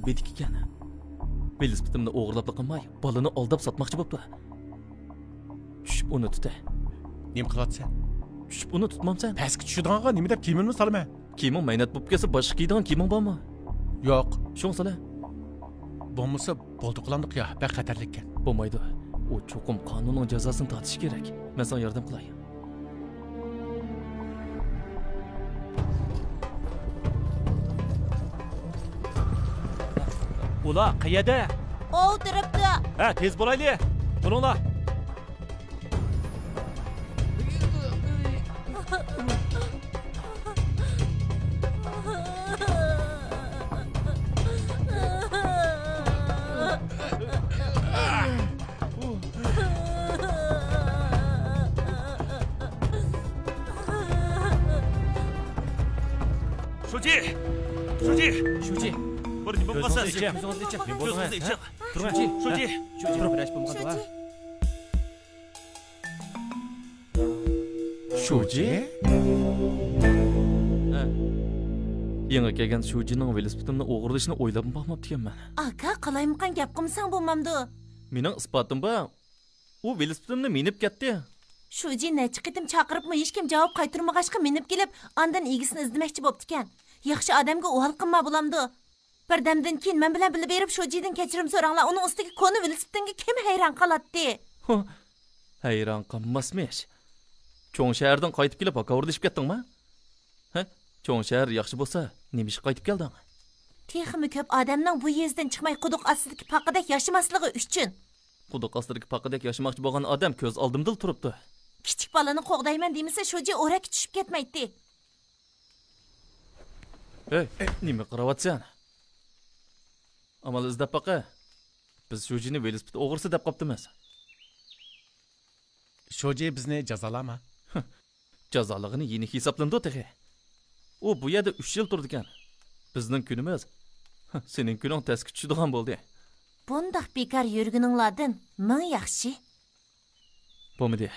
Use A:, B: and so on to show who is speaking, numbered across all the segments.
A: bedik ekan. Velosipetimni o'g'irlab qilmay, balani aldab sotmoqchi bo'pti. Tushib uni tutay.
B: Nima qilyapsan?
A: Tushib uni tutmamsan?
B: Pastga tushadiganga nima deb kiyimimni solaman?
A: Kiyiming maynat bo'lib kelsa, boshqa kiydigan kiyiming bormi?
B: Yo'q.
A: Shuni sola.
B: Bo'lmasa bo'ldi qilamdiq ya, bak xatarlik ekan.
A: Bo'lmaydi. O cho'qim qonunning jazosini tortish kerak. Men senga yordam qilay.
C: Ular qayerda?
D: O'tiribdi.
C: Ha, tez bo'layli. Turinglar.
A: Shuji.
C: Bir nima bo'lsa,
A: Ko'zingizni iching.
C: men ko'zingizni iching.
A: Turmang.
C: Shuji.
A: Birlash bo'lmagan va. Shuji? Yangi kelgan Shujining velosipetimni o'g'irlashni o'ylab boqmabdi ekanman.
D: Aka, qalaymiqan gap qilsang bo'lmamdi.
A: Mening isbotim bor. U velosipetimni minib ketdi.
D: Shuji necha qitim chaqiribmi, hech kim javob qaytarmag'achqa minib kelib, andan egisini izlamoqchi bo'pti ekan. Yaxshi odamga u hal qilma bo'lamdi. Birdamdan keyin men bilan bilib berib Shujidan kechirim so'ranglar. Uni ustiga koni velosipetimga kim hayron qoladi?
A: Hayron qolmasmish. Cho'ng shahardan qaytib kelib haqavurlashib ketdingmi? Ha? Cho'ng shahar yaxshi bo'lsa, nima ish qaytib kelding?
D: Texmi ko'p odamning bu yezdan chiqmay quduq ostidagi paqadak yashamasligi uchun.
A: Quduq ostidagi paqadak yashamoqchi bo'lgan odam ko'z oldimda turibdi.
D: Kichik bolani qo'g'dayman demasa, Shuji o'rak tushib ketmaydi.
A: Hey, nima qilyapsan? Amal izlab baqa. Biz Shujini velosiped o'g'risi deb qopdimiz.
B: Shuji bizni jazolama.
A: Jazoligini yeni hisoblandi o'tag'i. U bu yerda 3 yil turdi ekan. Bizning kunimiz sening kuning tasga tushadigan bo'ldi.
D: Bundaq bekar yurguninglardan ming yaxshi.
A: Bo'lmadi.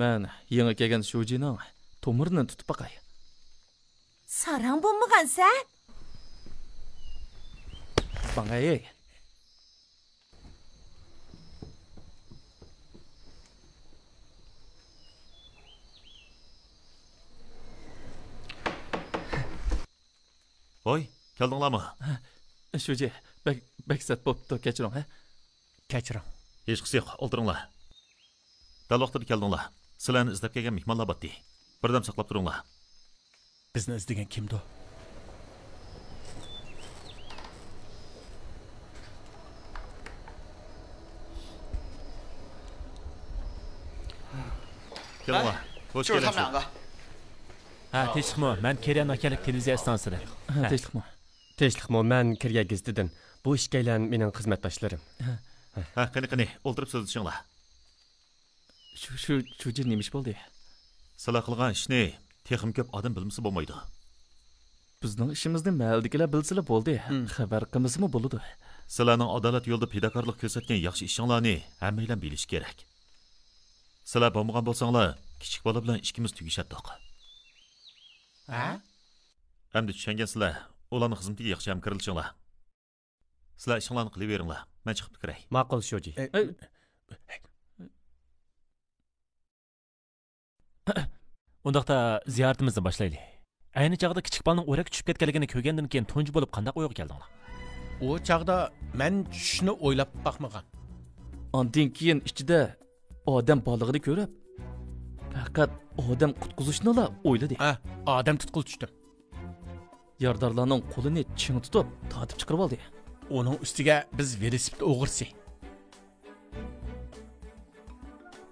A: Men yangi kelgan Shujining tomirini tutib baqay.
D: Sarang bo'lmagansan?
A: Bangay.
C: Voy, keldinglarmi?
A: Shuji, bek sat bo'pti, kechiring, ha?
B: Kechiring.
C: Hech qisi yo'q, o'tiringlar. Dal vaqtida keldinglar. Sizlarni izlab kelgan mehmonlar botdi. Birdam saqlab turinglar.
B: Bizni izlagan kimdi?
C: Keldinglar. Hoş
E: 就是他们
C: geldiniz.
E: 两个。
C: Ha, tinchlikmi? Men Keryan akalik televiziya stansiyasida.
A: Tinchlikmi?
F: Tinchlikmi? Men Kirya gazetidan. Bu ishkaylan mening xizmatdoshlarim.
C: Ha, qani, o'ltirib so'zlashinglar.
A: Shuji nima ish bo'ldi?
C: Sizlar qilgan ishni texim ko'p odam bilmasa bo'lmaydi.
A: Bizning ishimizni mahaldagilar bilsalar bo'ldi. Xabar qilmasmi bo'ladi.
C: Sizlarning adolat yo'lida fidokorlik ko'rsatgan yaxshi ishinglarni hammanglar bilish kerak. Sizlar bo'lmagan bo'lsanglar, kichik bola bilan ishimiz tugishadi.
B: Ha?
C: Hamda tushungansizlar, ularning xizmatiga yaxshi hamkorlashinglar. Sizlar ishinglarni qilaveringlar. Men chiqib kiray.
F: Ma'qul Shuji.
C: Undaqda ziyoratimizni boshlaylik. Ayni chaqda kichik bolaning o'rak tushib ketganligini ko'rgandan keyin tunji bo'lib qanday o'yga keldinglar?
B: U chaqda men tushishni o'ylab baxmagan.
A: Ondan keyin ichida odam borligini ko'rib, faqat odam qutqizishni o'yladi.
B: Ha, odam tutqul tushdim.
A: Yordorlarning qo'lini ching tutib, tortib chiqarib oldi.
B: Uning ustiga biz velosiped o'g'irsi.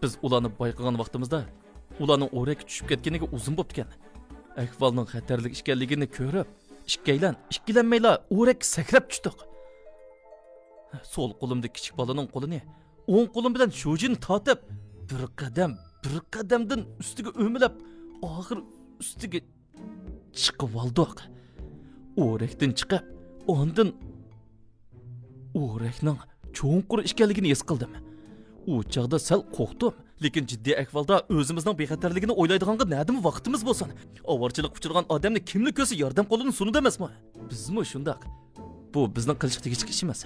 A: Biz ularni bayqagan vaqtimizda ularning o'rak tushib ketganiga uzun bo'pti ekan. Ahvolning xatarlik ekanligini ko'rib, ikkilanmaylar o'rak sakrab tushdik. So'l qo'limda kichik bolaning qo'lini, o'ng qo'lim bilan Shujini tortib, bir qadamdan ustiga o'milab, oxir ustiga chiqib oldik. O'rakdan chiqib, ondan o'rakning cho'nqur ekanligini his qildim. U chaqda sal qo'rqdim, lekin jiddiy ahvolda o'zimizning bexatarligini o'ylaydiganga nima vaqtimiz bo'lsin? Ovorchilik uchirgan odamni kimni ko'rsa yordam qo'lini sunudi emasmi? Bizmi shundaq? Bu bizning qilishga tegishli ish emas.